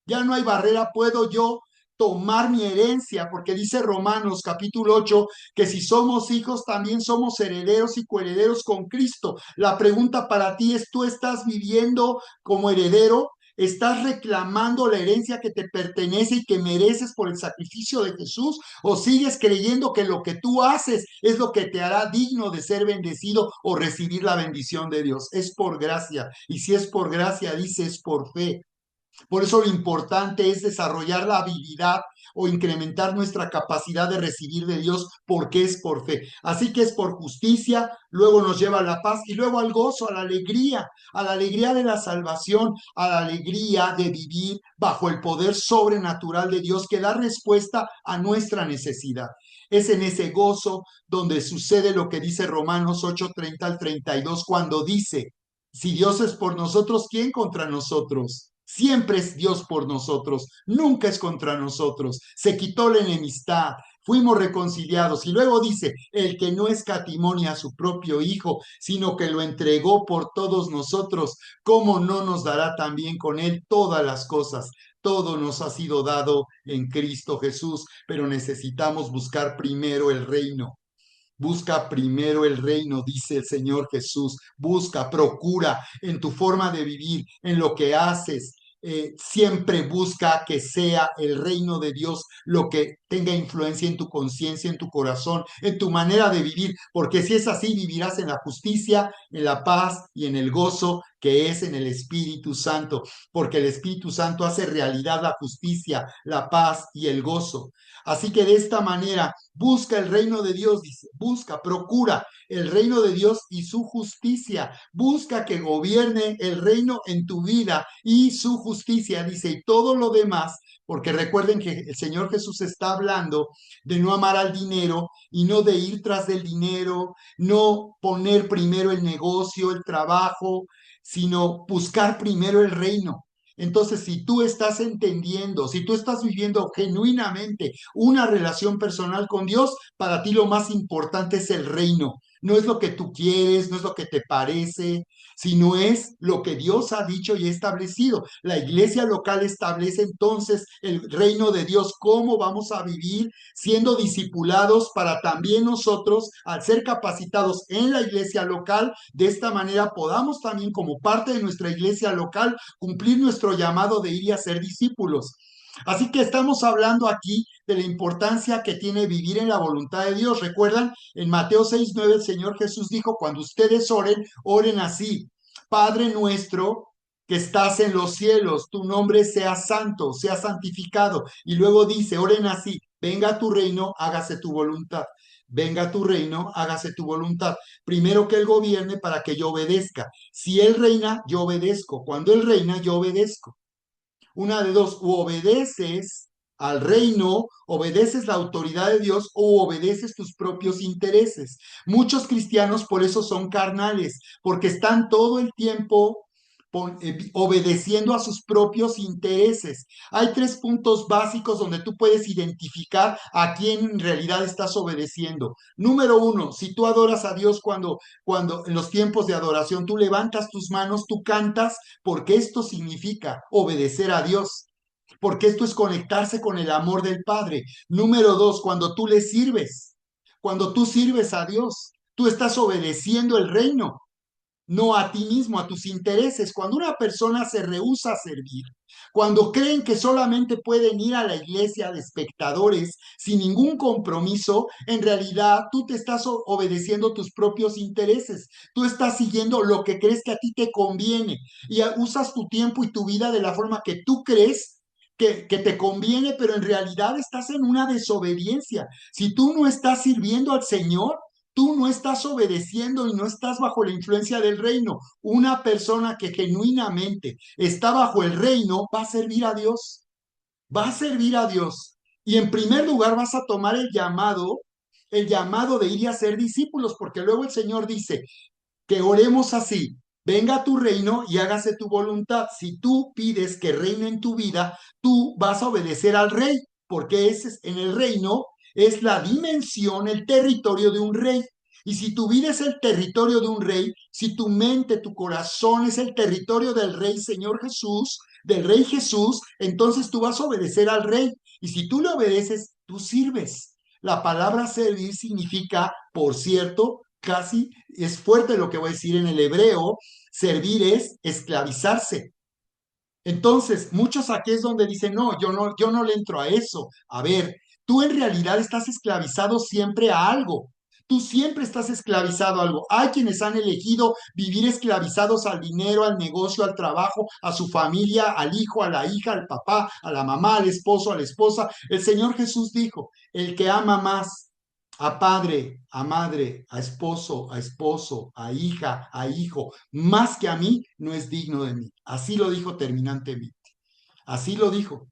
Ya no hay barrera, puedo yo tomar mi herencia, porque dice Romanos capítulo 8 que si somos hijos también somos herederos y coherederos con Cristo. La pregunta para ti es, ¿tú estás viviendo como heredero? ¿Estás reclamando la herencia que te pertenece y que mereces por el sacrificio de Jesús? ¿O sigues creyendo que lo que tú haces es lo que te hará digno de ser bendecido o recibir la bendición de Dios? Es por gracia. Y si es por gracia, dice, es por fe. Por eso lo importante es desarrollar la habilidad o incrementar nuestra capacidad de recibir de Dios porque es por fe. Así que es por justicia, luego nos lleva a la paz y luego al gozo, a la alegría de la salvación, a la alegría de vivir bajo el poder sobrenatural de Dios que da respuesta a nuestra necesidad. Es en ese gozo donde sucede lo que dice Romanos 8:30 al 32 cuando dice, si Dios es por nosotros, ¿quién contra nosotros? Siempre es Dios por nosotros, nunca es contra nosotros. Se quitó la enemistad, fuimos reconciliados. Y luego dice, el que no escatimonia a su propio Hijo, sino que lo entregó por todos nosotros, ¿cómo no nos dará también con él todas las cosas? Todo nos ha sido dado en Cristo Jesús, pero necesitamos buscar primero el reino. Busca primero el reino, dice el Señor Jesús. Busca, procura en tu forma de vivir, en lo que haces. Siempre busca que sea el reino de Dios lo que tenga influencia en tu conciencia, en tu corazón, en tu manera de vivir, porque si es así, vivirás en la justicia, en la paz y en el gozo que es en el Espíritu Santo, porque el Espíritu Santo hace realidad la justicia, la paz y el gozo. Así que de esta manera, busca el reino de Dios, dice, busca, procura el reino de Dios y su justicia. Busca que gobierne el reino en tu vida y su justicia, dice, y todo lo demás, porque recuerden que el Señor Jesús está hablando de no amar al dinero y no de ir tras del dinero, no poner primero el negocio, el trabajo, sino buscar primero el reino. Entonces, si tú estás entendiendo, si tú estás viviendo genuinamente una relación personal con Dios, para ti lo más importante es el reino. No es lo que tú quieres, no es lo que te parece, sino es lo que Dios ha dicho y establecido. La iglesia local establece entonces el reino de Dios, cómo vamos a vivir siendo discipulados para también nosotros, al ser capacitados en la iglesia local, de esta manera podamos también como parte de nuestra iglesia local cumplir nuestro llamado de ir y hacer discípulos. Así que estamos hablando aquí de la importancia que tiene vivir en la voluntad de Dios. ¿Recuerdan? En Mateo 6:9 el Señor Jesús dijo, cuando ustedes oren, oren así. Padre nuestro que estás en los cielos, tu nombre sea santo, sea santificado. Y luego dice, oren así, venga tu reino, hágase tu voluntad. Venga tu reino, hágase tu voluntad. Primero que Él gobierne para que yo obedezca. Si Él reina, yo obedezco. Cuando Él reina, yo obedezco. Una de dos, o obedeces al reino, obedeces la autoridad de Dios o obedeces tus propios intereses. Muchos cristianos por eso son carnales, porque están todo el tiempo obedeciendo a sus propios intereses. Hay tres puntos básicos donde tú puedes identificar a quién en realidad estás obedeciendo. Número uno, si tú adoras a Dios cuando en los tiempos de adoración tú levantas tus manos, tú cantas, porque esto significa obedecer a Dios. Porque esto es conectarse con el amor del Padre. Número dos, cuando tú le sirves, cuando tú sirves a Dios, tú estás obedeciendo el reino, no a ti mismo, a tus intereses. Cuando una persona se rehúsa a servir, cuando creen que solamente pueden ir a la iglesia de espectadores sin ningún compromiso, en realidad tú te estás obedeciendo tus propios intereses. Tú estás siguiendo lo que crees que a ti te conviene y usas tu tiempo y tu vida de la forma que tú crees que te conviene, pero en realidad estás en una desobediencia. Si tú no estás sirviendo al Señor, tú no estás obedeciendo y no estás bajo la influencia del reino. Una persona que genuinamente está bajo el reino va a servir a Dios, va a servir a Dios. Y en primer lugar vas a tomar el llamado de ir y hacer discípulos, porque luego el Señor dice que oremos así: venga tu reino y hágase tu voluntad. Si tú pides que reine en tu vida, tú vas a obedecer al rey, porque en el reino es la dimensión, el territorio de un rey. Y si tu vida es el territorio de un rey, si tu mente, tu corazón es el territorio del rey Señor Jesús, del rey Jesús, entonces tú vas a obedecer al rey. Y si tú le obedeces, tú sirves. La palabra servir significa, por cierto, casi es fuerte lo que voy a decir en el hebreo: servir es esclavizarse. Entonces, muchos aquí es donde dicen, no, yo no le entro a eso. A ver, tú en realidad estás esclavizado siempre a algo. Tú siempre estás esclavizado a algo. Hay quienes han elegido vivir esclavizados al dinero, al negocio, al trabajo, a su familia, al hijo, a la hija, al papá, a la mamá, al esposo, a la esposa. El Señor Jesús dijo: el que ama más a padre, a madre, a esposo, a hija, a hijo, más que a mí, no es digno de mí. Así lo dijo terminantemente. Así lo dijo.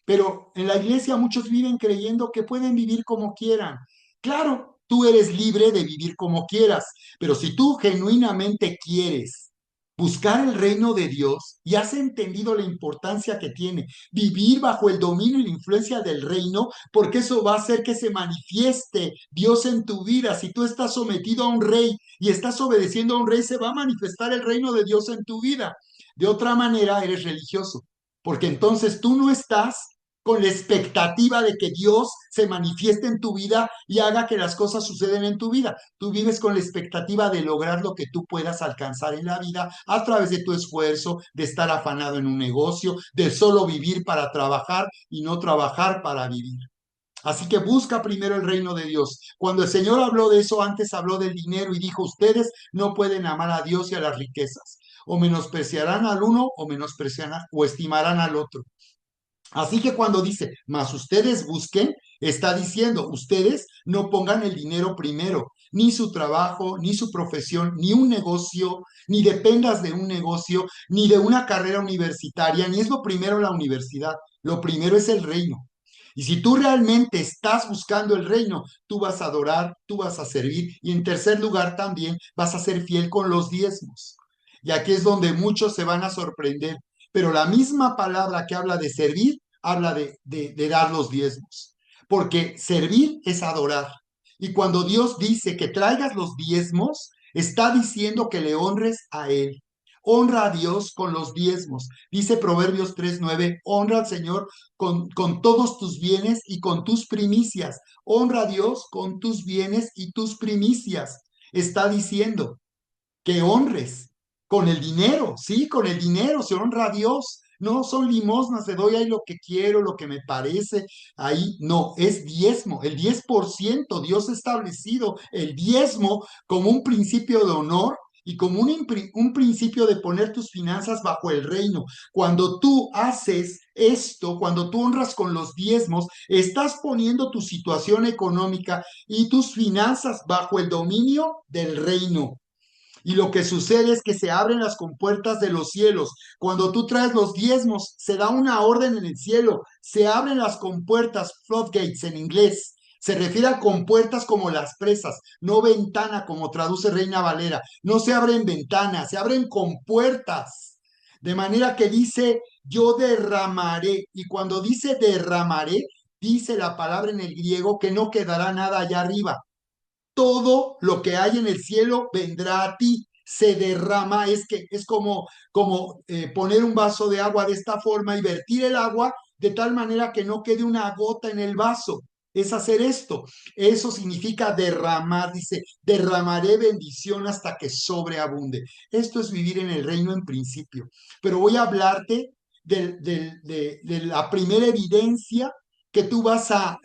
Pero en la iglesia muchos viven creyendo que pueden vivir como quieran. Claro, tú eres libre de vivir como quieras, pero si tú genuinamente quieres buscar el reino de Dios y has entendido la importancia que tiene vivir bajo el dominio y la influencia del reino, porque eso va a hacer que se manifieste Dios en tu vida. Si tú estás sometido a un rey y estás obedeciendo a un rey, se va a manifestar el reino de Dios en tu vida. De otra manera, eres religioso, porque entonces tú no estás con la expectativa de que Dios se manifieste en tu vida y haga que las cosas sucedan en tu vida. Tú vives con la expectativa de lograr lo que tú puedas alcanzar en la vida a través de tu esfuerzo, de estar afanado en un negocio, de solo vivir para trabajar y no trabajar para vivir. Así que busca primero el reino de Dios. Cuando el Señor habló de eso, antes habló del dinero y dijo: ustedes no pueden amar a Dios y a las riquezas. O menospreciarán al uno o menospreciarán o estimarán al otro. Así que cuando dice, mas ustedes busquen, está diciendo, ustedes no pongan el dinero primero, ni su trabajo, ni su profesión, ni un negocio, ni dependas de un negocio, ni de una carrera universitaria, ni es lo primero la universidad, lo primero es el reino. Y si tú realmente estás buscando el reino, tú vas a adorar, tú vas a servir y en tercer lugar también vas a ser fiel con los diezmos. Y aquí es donde muchos se van a sorprender, pero la misma palabra que habla de servir, habla de dar los diezmos, porque servir es adorar. Y cuando Dios dice que traigas los diezmos, está diciendo que le honres a Él. Honra a Dios con los diezmos. Dice Proverbios 3:9, honra al Señor con todos tus bienes y con tus primicias. Honra a Dios con tus bienes y tus primicias. Está diciendo que honres con el dinero, sí, con el dinero se honra a Dios. No son limosnas, te doy ahí lo que quiero, lo que me parece, ahí no, es diezmo, el 10%. Dios ha establecido el diezmo como un principio de honor y como un principio de poner tus finanzas bajo el reino. Cuando tú haces esto, cuando tú honras con los diezmos, estás poniendo tu situación económica y tus finanzas bajo el dominio del reino. Y lo que sucede es que se abren las compuertas de los cielos. Cuando tú traes los diezmos, se da una orden en el cielo. Se abren las compuertas, floodgates en inglés. Se refiere a compuertas como las presas, no ventana como traduce Reina Valera. No se abren ventanas, se abren compuertas. De manera que dice, yo derramaré. Y cuando dice derramaré, dice la palabra en el griego que no quedará nada allá arriba. Todo lo que hay en el cielo vendrá a ti. Se derrama, es que es como poner un vaso de agua de esta forma y vertir el agua de tal manera que no quede una gota en el vaso. Es hacer esto. Eso significa derramar. Dice, derramaré bendición hasta que sobreabunde. Esto es vivir en el reino en principio. Pero voy a hablarte de la primera evidencia que tú vas a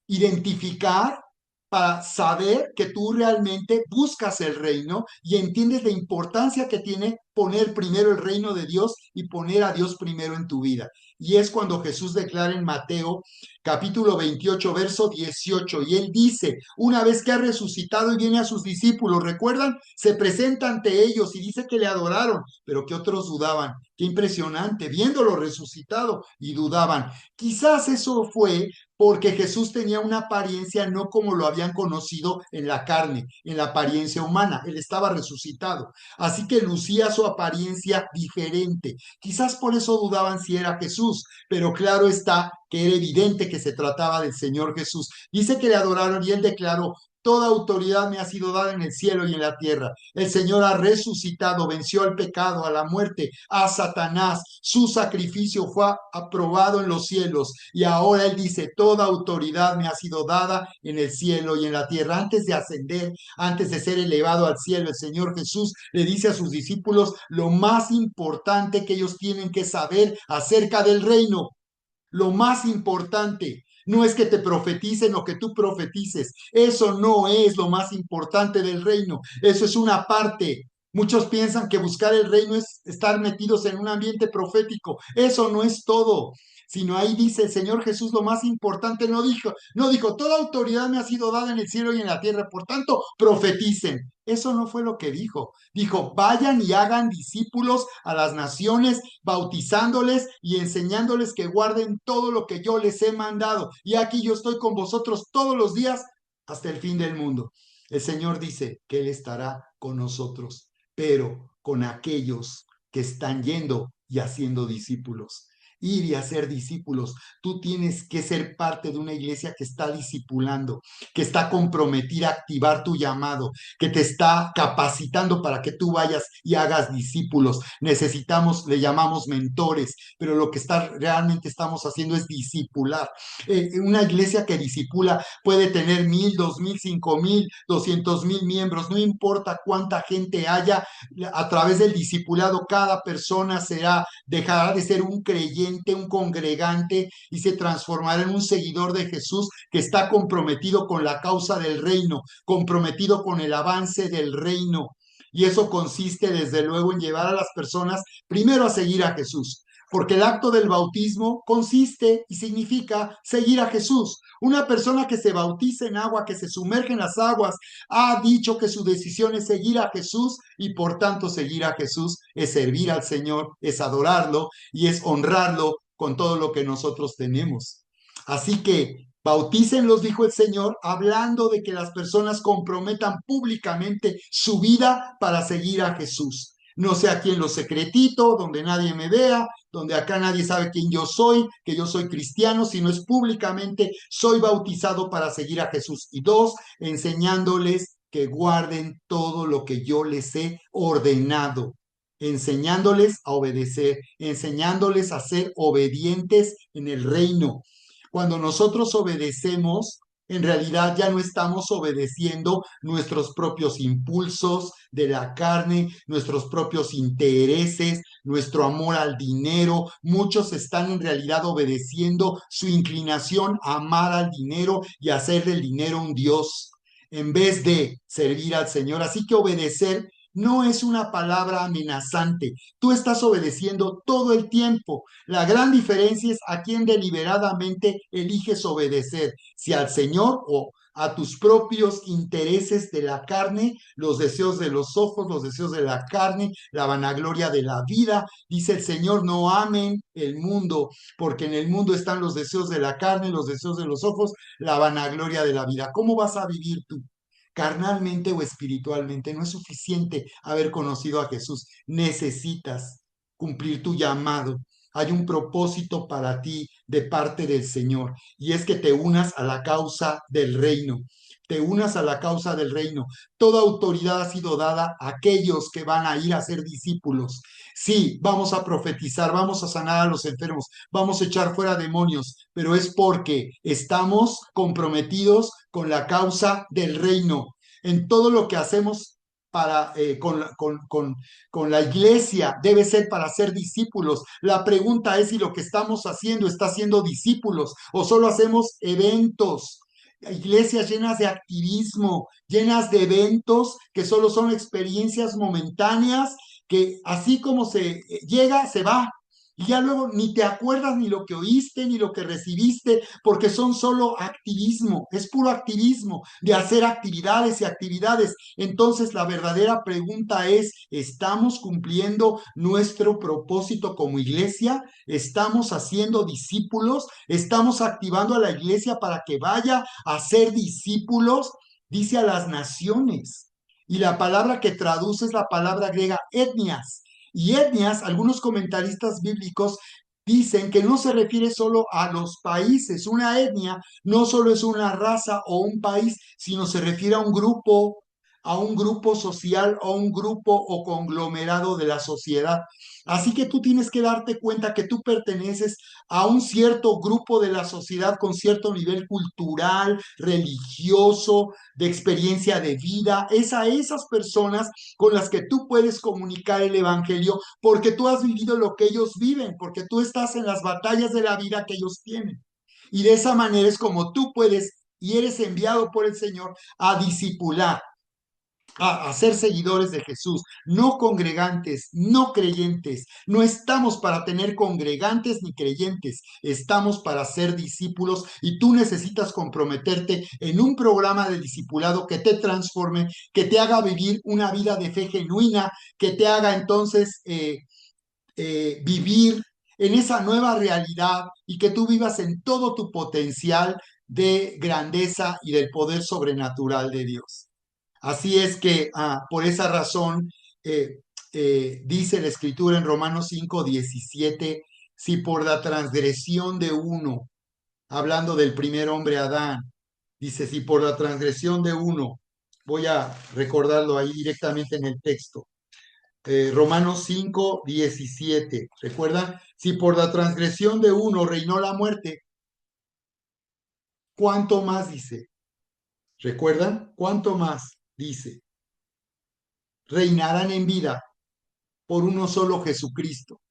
identificar para saber que tú realmente buscas el reino y entiendes la importancia que tiene poner primero el reino de Dios y poner a Dios primero en tu vida. Y es cuando Jesús declara en Mateo capítulo 28, verso 18, y él dice, una vez que ha resucitado y viene a sus discípulos, ¿recuerdan? Se presenta ante ellos y dice que le adoraron, pero que otros dudaban. Qué impresionante, viéndolo resucitado y dudaban. Quizás eso fue porque Jesús tenía una apariencia no como lo habían conocido en la carne, en la apariencia humana. Él estaba resucitado, así que lucía su apariencia diferente. Quizás por eso dudaban si era Jesús, pero claro está que era evidente que se trataba del Señor Jesús. Dice que le adoraron y él declaró, toda autoridad me ha sido dada en el cielo y en la tierra. El Señor ha resucitado, venció al pecado, a la muerte, a Satanás. Su sacrificio fue aprobado en los cielos y ahora Él dice, toda autoridad me ha sido dada en el cielo y en la tierra. Antes de ascender, antes de ser elevado al cielo, el Señor Jesús le dice a sus discípulos lo más importante que ellos tienen que saber acerca del reino. Lo más importante no es que te profeticen o que tú profetices. Eso no es lo más importante del reino. Eso es una parte. Muchos piensan que buscar el reino es estar metidos en un ambiente profético. Eso no es todo. Sino ahí dice el Señor Jesús lo más importante, no dijo, toda autoridad me ha sido dada en el cielo y en la tierra, por tanto, profeticen. Eso no fue lo que dijo. Dijo, vayan y hagan discípulos a las naciones, bautizándoles y enseñándoles que guarden todo lo que yo les he mandado. Y aquí yo estoy con vosotros todos los días hasta el fin del mundo. El Señor dice que Él estará con nosotros, pero con aquellos que están yendo y haciendo discípulos. Ir y hacer discípulos. Tú tienes que ser parte de una iglesia que está discipulando, que está comprometida a activar tu llamado, que te está capacitando para que tú vayas y hagas discípulos. Necesitamos, le llamamos mentores, pero lo que realmente estamos haciendo es discipular. Una iglesia que discipula puede tener 1,000, 2,000, 5,000, 200,000 miembros, no importa cuánta gente haya, a través del discipulado cada persona dejará de ser un creyente, un congregante y se transformará en un seguidor de Jesús que está comprometido con la causa del reino, comprometido con el avance del reino. Y eso consiste desde luego en llevar a las personas primero a seguir a Jesús, porque el acto del bautismo consiste y significa seguir a Jesús. Una persona que se bautiza en agua, que se sumerge en las aguas, ha dicho que su decisión es seguir a Jesús y por tanto seguir a Jesús es servir al Señor, es adorarlo y es honrarlo con todo lo que nosotros tenemos. Así que bautícenlos, dijo el Señor, hablando de que las personas comprometan públicamente su vida para seguir a Jesús. No sé aquí en lo secretito, donde nadie me vea, donde acá nadie sabe quién yo soy, que yo soy cristiano, sino es públicamente, soy bautizado para seguir a Jesús. Y dos, enseñándoles que guarden todo lo que yo les he ordenado, enseñándoles a obedecer, enseñándoles a ser obedientes en el reino. Cuando nosotros obedecemos, en realidad ya no estamos obedeciendo nuestros propios impulsos de la carne, nuestros propios intereses, nuestro amor al dinero. Muchos están en realidad obedeciendo su inclinación a amar al dinero y hacer del dinero un Dios en vez de servir al Señor. Así que obedecer no es una palabra amenazante. Tú estás obedeciendo todo el tiempo. La gran diferencia es a quién deliberadamente eliges obedecer, si al Señor o a tus propios intereses de la carne, los deseos de los ojos, los deseos de la carne, la vanagloria de la vida. Dice el Señor, no amen el mundo, porque en el mundo están los deseos de la carne, los deseos de los ojos, la vanagloria de la vida. ¿Cómo vas a vivir tú? Carnalmente o espiritualmente, no es suficiente haber conocido a Jesús. Necesitas cumplir tu llamado. Hay un propósito para ti de parte del Señor y es que te unas a la causa del reino. Te unas a la causa del reino. Toda autoridad ha sido dada a aquellos que van a ir a ser discípulos. Sí, vamos a profetizar, vamos a sanar a los enfermos, vamos a echar fuera demonios, pero es porque estamos comprometidos con la causa del reino. En todo lo que hacemos con la iglesia debe ser para ser discípulos. La pregunta es si lo que estamos haciendo está haciendo discípulos o solo hacemos eventos. Iglesias llenas de activismo, llenas de eventos que solo son experiencias momentáneas, que así como se llega, se va. Y ya luego ni te acuerdas ni lo que oíste, ni lo que recibiste, porque son solo activismo, es puro activismo de hacer actividades y actividades. Entonces la verdadera pregunta es, ¿estamos cumpliendo nuestro propósito como iglesia? ¿Estamos haciendo discípulos? ¿Estamos activando a la iglesia para que vaya a ser discípulos? Dice a las naciones. Y la palabra que traduce es la palabra griega etnias. Y etnias, algunos comentaristas bíblicos dicen que no se refiere solo a los países. Una etnia no solo es una raza o un país, sino se refiere a un grupo social o un grupo o conglomerado de la sociedad. Así que tú tienes que darte cuenta que tú perteneces a un cierto grupo de la sociedad con cierto nivel cultural, religioso, de experiencia de vida. Es a esas personas con las que tú puedes comunicar el evangelio porque tú has vivido lo que ellos viven, porque tú estás en las batallas de la vida que ellos tienen. Y de esa manera es como tú puedes y eres enviado por el Señor a discipular, a ser seguidores de Jesús, no congregantes, no creyentes. No estamos para tener congregantes ni creyentes, estamos para ser discípulos y tú necesitas comprometerte en un programa de discipulado que te transforme, que te haga vivir una vida de fe genuina, que te haga entonces vivir en esa nueva realidad y que tú vivas en todo tu potencial de grandeza y del poder sobrenatural de Dios. Así es que por esa razón dice la escritura en Romanos 5:17, si por la transgresión de uno, hablando del primer hombre Adán, dice, si por la transgresión de uno, voy a recordarlo ahí directamente en el texto, Romanos 5:17, ¿recuerdan? Si por la transgresión de uno reinó la muerte, ¿cuánto más dice? ¿Recuerdan? ¿Cuánto más dice? Reinarán en vida por uno solo Jesucristo.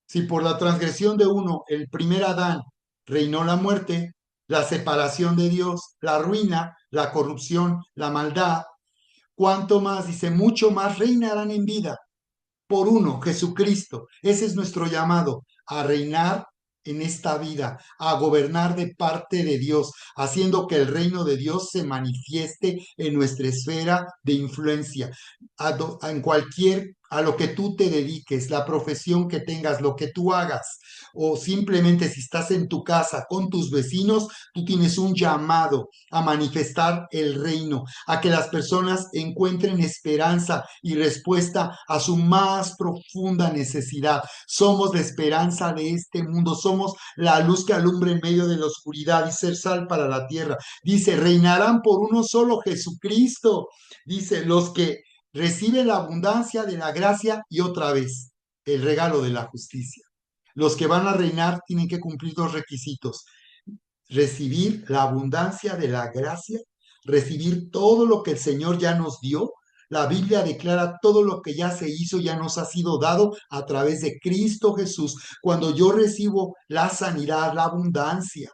Si por la transgresión de uno, el primer Adán, reinó la muerte, la separación de Dios, la ruina, la corrupción, la maldad, ¿cuánto más? Dice, mucho más reinarán en vida por uno, Jesucristo. Ese es nuestro llamado, a reinar en esta vida, a gobernar de parte de Dios, haciendo que el reino de Dios se manifieste en nuestra esfera de influencia, en cualquier, a lo que tú te dediques, la profesión que tengas, lo que tú hagas, o simplemente si estás en tu casa con tus vecinos, tú tienes un llamado a manifestar el reino, a que las personas encuentren esperanza y respuesta a su más profunda necesidad. Somos la esperanza de este mundo, somos la luz que alumbra en medio de la oscuridad y ser sal para la tierra. Dice, reinarán por uno solo, Jesucristo. Dice, los que reciben la abundancia de la gracia y otra vez el regalo de la justicia. Los que van a reinar tienen que cumplir dos requisitos: recibir la abundancia de la gracia, recibir todo lo que el Señor ya nos dio. La Biblia declara todo lo que ya se hizo, ya nos ha sido dado a través de Cristo Jesús. Cuando yo recibo la sanidad, la abundancia,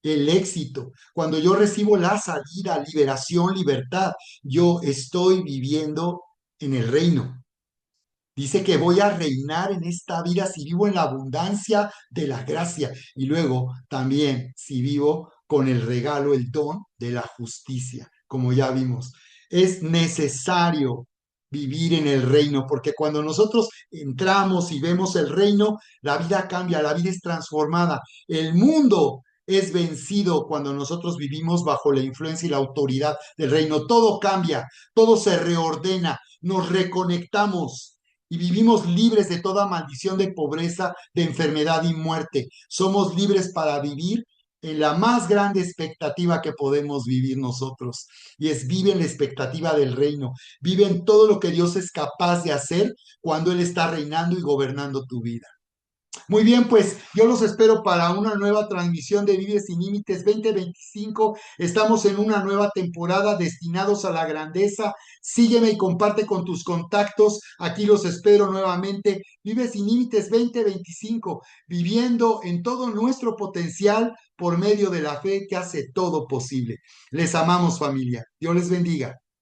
el éxito, cuando yo recibo la salida, liberación, libertad, yo estoy viviendo en el reino. Dice que voy a reinar en esta vida si vivo en la abundancia de la gracia y luego también si vivo con el regalo, el don de la justicia, como ya vimos. Es necesario vivir en el reino porque cuando nosotros entramos y vemos el reino, la vida cambia, la vida es transformada. El mundo es vencido cuando nosotros vivimos bajo la influencia y la autoridad del reino. Todo cambia, todo se reordena, nos reconectamos y vivimos libres de toda maldición de pobreza, de enfermedad y muerte. Somos libres para vivir en la más grande expectativa que podemos vivir nosotros, y es vive en la expectativa del reino, vive en todo lo que Dios es capaz de hacer cuando Él está reinando y gobernando tu vida. Muy bien, pues yo los espero para una nueva transmisión de Vive Sin Límites 2025. Estamos en una nueva temporada destinados a la grandeza. Sígueme y comparte con tus contactos. Aquí los espero nuevamente. Vive Sin Límites 2025, viviendo en todo nuestro potencial por medio de la fe que hace todo posible. Les amamos, familia. Dios les bendiga.